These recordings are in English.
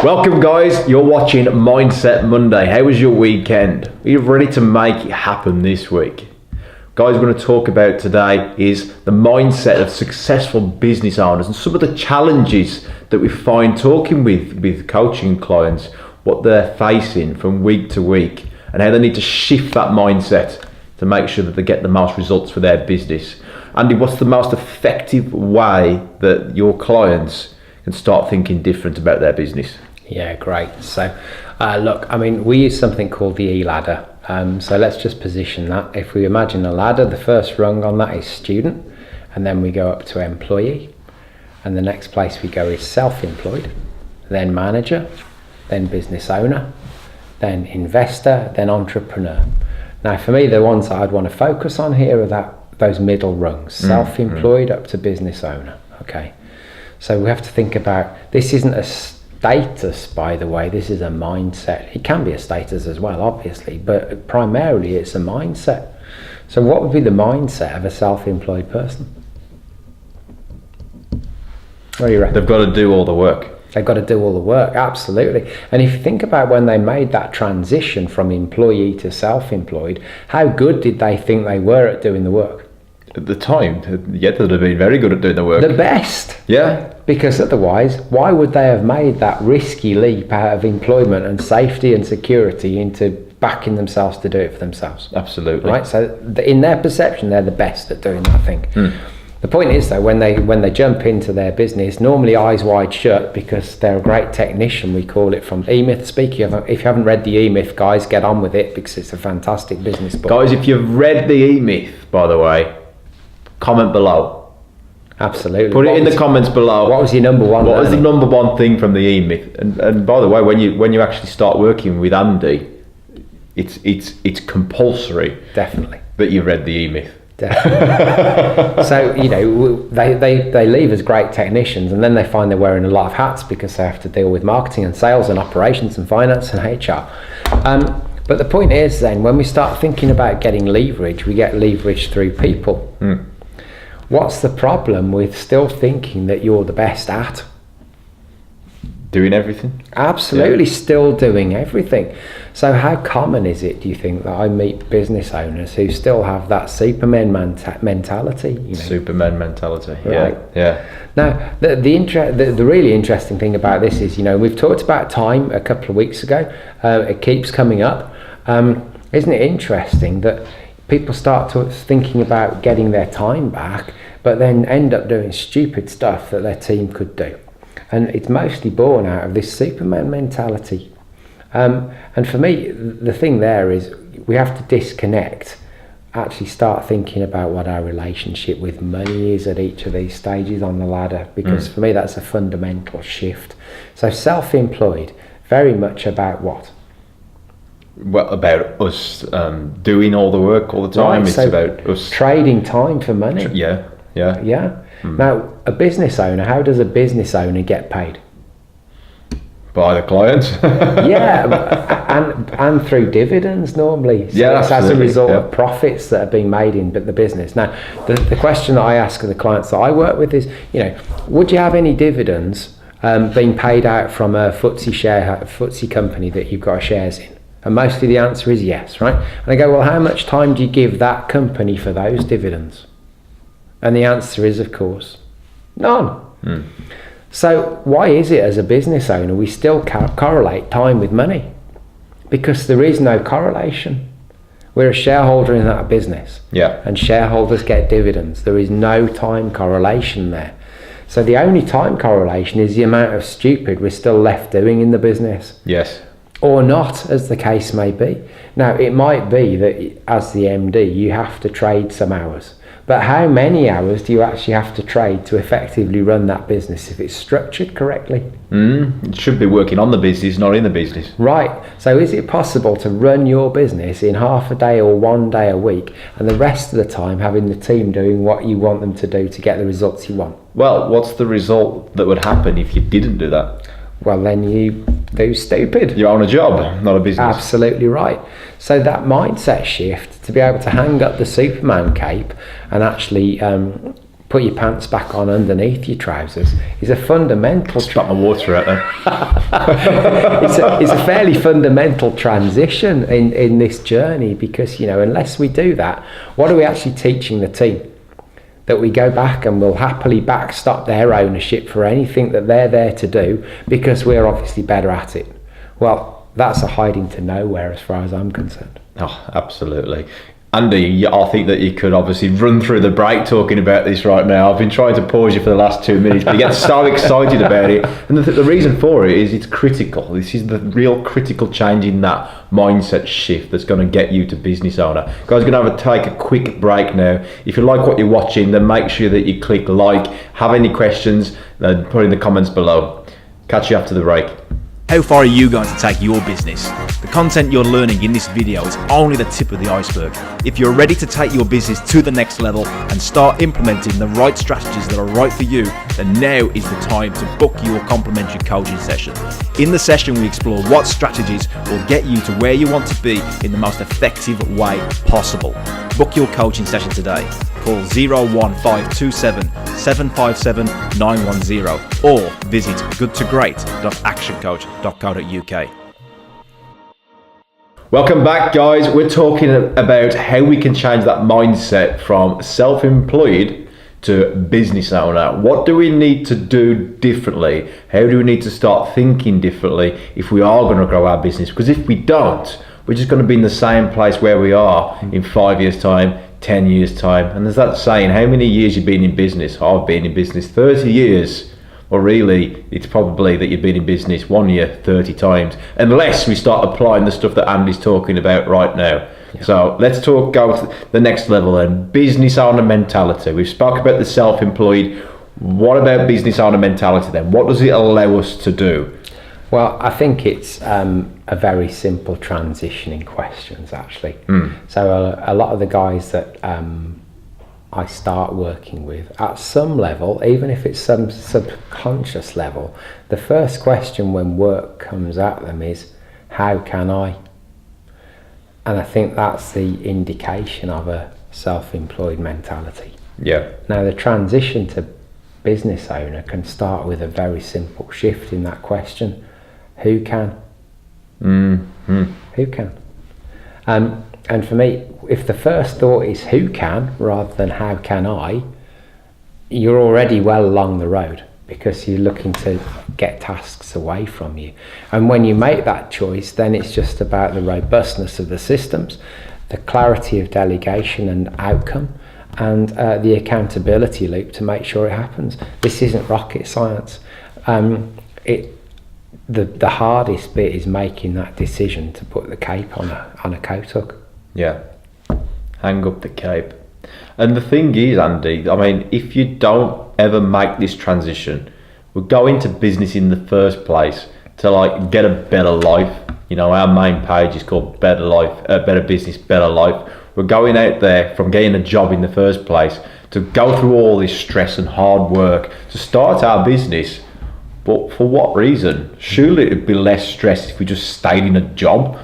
Welcome guys, you're watching Mindset Monday. How was your weekend? Are you ready to make it happen this week? Guys, we're going to talk about today is the mindset of successful business owners and some of the challenges that we find talking with coaching clients, what they're facing from week to week and how they need to shift that mindset to make sure that they get the most results for their business. Andy, what's the most effective way that your clients can start thinking different about their business? Yeah, great. So look, we use something called the E-ladder. So let's just position that. If we imagine a ladder, the first rung on that is student, and then we go up to employee, and the next place we go is self-employed, then manager, then business owner, then investor, then entrepreneur. Now for me, the ones that I'd want to focus on here are those middle rungs, self-employed up to business owner. Okay, so we have to think about, this isn't a status, by the way, this is a mindset. It can be a status as well, obviously, but primarily it's a mindset. So what would be the mindset of a self-employed person? What do you reckon? They've got to do all the work. They've got to do all the work, absolutely. And if you think about when they made that transition from employee to self-employed, how good did they think they were at doing the work? At the time, yeah, they'd have been very good at doing the work. The best. Yeah. Because otherwise, why would they have made that risky leap out of employment and safety and security into backing themselves to do it for themselves? Absolutely. Right. So in their perception, they're the best at doing that thing. The point is though, when they jump into their business, normally eyes wide shut, because they're a great technician. We call it from Emyth speak. If you haven't read the Emyth, guys, get on with it, because it's a fantastic business book. Guys, if you've read the Emyth, by the way, comment below. Absolutely. Put it in the comments below. What was your number one? What was the number one thing from the Emyth? And by the way, when you actually start working with Andy, it's compulsory. Definitely. That you read the Emyth. Definitely. So they leave as great technicians, and then they find they're wearing a lot of hats because they have to deal with marketing and sales and operations and finance and HR. But the point is then, when we start thinking about getting leverage, we get leverage through people. What's the problem with still thinking that you're the best at? Doing everything? Absolutely, yeah. Still doing everything. So how common is it, do you think, that I meet business owners who still have that Superman mentality? Superman mentality, right? Yeah. Now, the really interesting thing about this is, we've talked about time a couple of weeks ago. It keeps coming up. Isn't it interesting that people start thinking about getting their time back, but then end up doing stupid stuff that their team could do? And it's mostly born out of this Superman mentality. And for me, the thing there is we have to disconnect, actually start thinking about what our relationship with money is at each of these stages on the ladder, because for me, that's a fundamental shift. So self-employed, very much about what? Well, about us doing all the work all the time. Right, it's so about us trading time for money. Yeah. Now, a business owner, how does a business owner get paid? By the clients. and through dividends normally. So it's as a result of profits that are being made in the business. Now, the question that I ask of the clients that I work with is, would you have any dividends being paid out from a FTSE company that you've got shares in? And mostly the answer is yes, right? And I go, well, how much time do you give that company for those dividends? And the answer is, of course, none. So why is it, as a business owner, we still correlate time with money? Because there is no correlation. We're a shareholder in that business. Yeah. And shareholders get dividends. There is no time correlation there. So the only time correlation is the amount of stupid we're still left doing in the business. Yes. Or not, as the case may be. Now, it might be that as the MD, you have to trade some hours. But how many hours do you actually have to trade to effectively run that business if it's structured correctly? It should be working on the business, not in the business. Right. So is it possible to run your business in half a day or 1 day a week, and the rest of the time having the team doing what you want them to do to get the results you want? Well, what's the result that would happen if you didn't do that? Well, then you do stupid. You own a job, not a business. Absolutely right. So that mindset shift, to be able to hang up the Superman cape and actually put your pants back on underneath your trousers is a fundamental... Spat my water out there. It's a fairly fundamental transition in this journey, because, you know, unless we do that, what are we actually teaching the team? That we go back and we'll happily backstop their ownership for anything that they're there to do because we're obviously better at it. Well, that's a hiding to nowhere as far as I'm concerned. Oh, absolutely. Andy, I think that you could obviously run through the break talking about this right now. I've been trying to pause you for the last 2 minutes, but you get so excited about it. And the reason for it is it's critical. This is the real critical change in that mindset shift that's going to get you to business owner. Guys, we're going to take a quick break now. If you like what you're watching, then make sure that you click like. Have any questions, then put in the comments below. Catch you after the break. How far are you going to take your business? The content you're learning in this video is only the tip of the iceberg. If you're ready to take your business to the next level and start implementing the right strategies that are right for you, then now is the time to book your complimentary coaching session. In the session, we explore what strategies will get you to where you want to be in the most effective way possible. Book your coaching session today. Call 01527 757 910 or visit goodtogreat.actioncoach.co.uk. Welcome back, guys. We're talking about how we can change that mindset from self-employed to business owner. What do we need to do differently? How do we need to start thinking differently if we are going to grow our business? Because if we don't, we're just going to be in the same place where we are in 5 years' time, 10 years' time. And there's that saying, how many years you've been in business? I've been in business 30 years. Well, really, it's probably that you've been in business 1 year 30 times, unless we start applying the stuff that Andy's talking about right now. Yeah. So let's go to the next level then. Business owner mentality. We've spoke about the self-employed. What about business owner mentality then? What does it allow us to do? Well, I think it's a very simple transition in questions, actually. So a lot of the guys that I start working with, at some level, even if it's some subconscious level, the first question when work comes at them is, how can I? And I think that's the indication of a self-employed mentality. Yeah. Now, the transition to business owner can start with a very simple shift in that question. Who can? Who can? And for me, if the first thought is who can rather than how can I, you're already well along the road, because you're looking to get tasks away from you. And when you make that choice, then it's just about the robustness of the systems, the clarity of delegation and outcome, and the accountability loop to make sure it happens. This isn't rocket science. The hardest bit is making that decision to put the cape on a coat hook. Yeah, hang up the cape. And the thing is, Andy, I mean, if you don't ever make this transition, we're going to business in the first place to like get a better life. You know, our main page is called Better Life, Better Business, Better Life. We're going out there from getting a job in the first place to go through all this stress and hard work to start our business. But for what reason? Surely it'd be less stress if we just stayed in a job.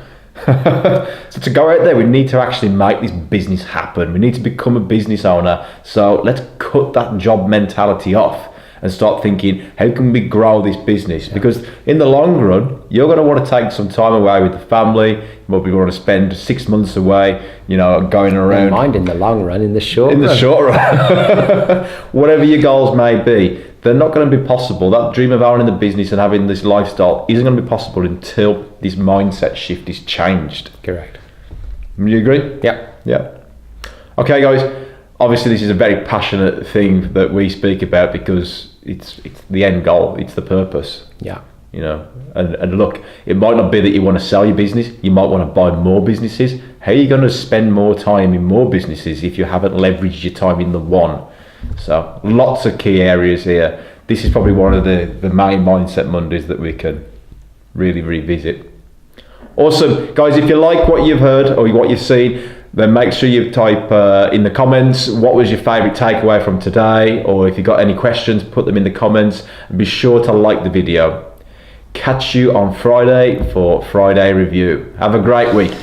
So to go out there, we need to actually make this business happen. We need to become a business owner. So let's cut that job mentality off and start thinking, how can we grow this business? Because in the long run, you're going to want to take some time away with the family. You might be going to spend 6 months away, you know, going around. Don't mind in the long run, in the short run. In the short run. Whatever your goals may be, they're not going to be possible. That dream of owning the business and having this lifestyle isn't going to be possible until this mindset shift is changed. Correct. You agree? Yeah. Okay, guys. Obviously, this is a very passionate thing that we speak about because it's the end goal. It's the purpose. Yeah. You know, and look, it might not be that you want to sell your business. You might want to buy more businesses. How are you going to spend more time in more businesses if you haven't leveraged your time in the one? So lots of key areas here. This is probably one of the main Mindset Mondays that we can really revisit. Awesome. Guys, if you like what you've heard or what you've seen, then make sure you type in the comments what was your favourite takeaway from today, or if you've got any questions, put them in the comments, and be sure to like the video. Catch you on Friday for Friday Review. Have a great week.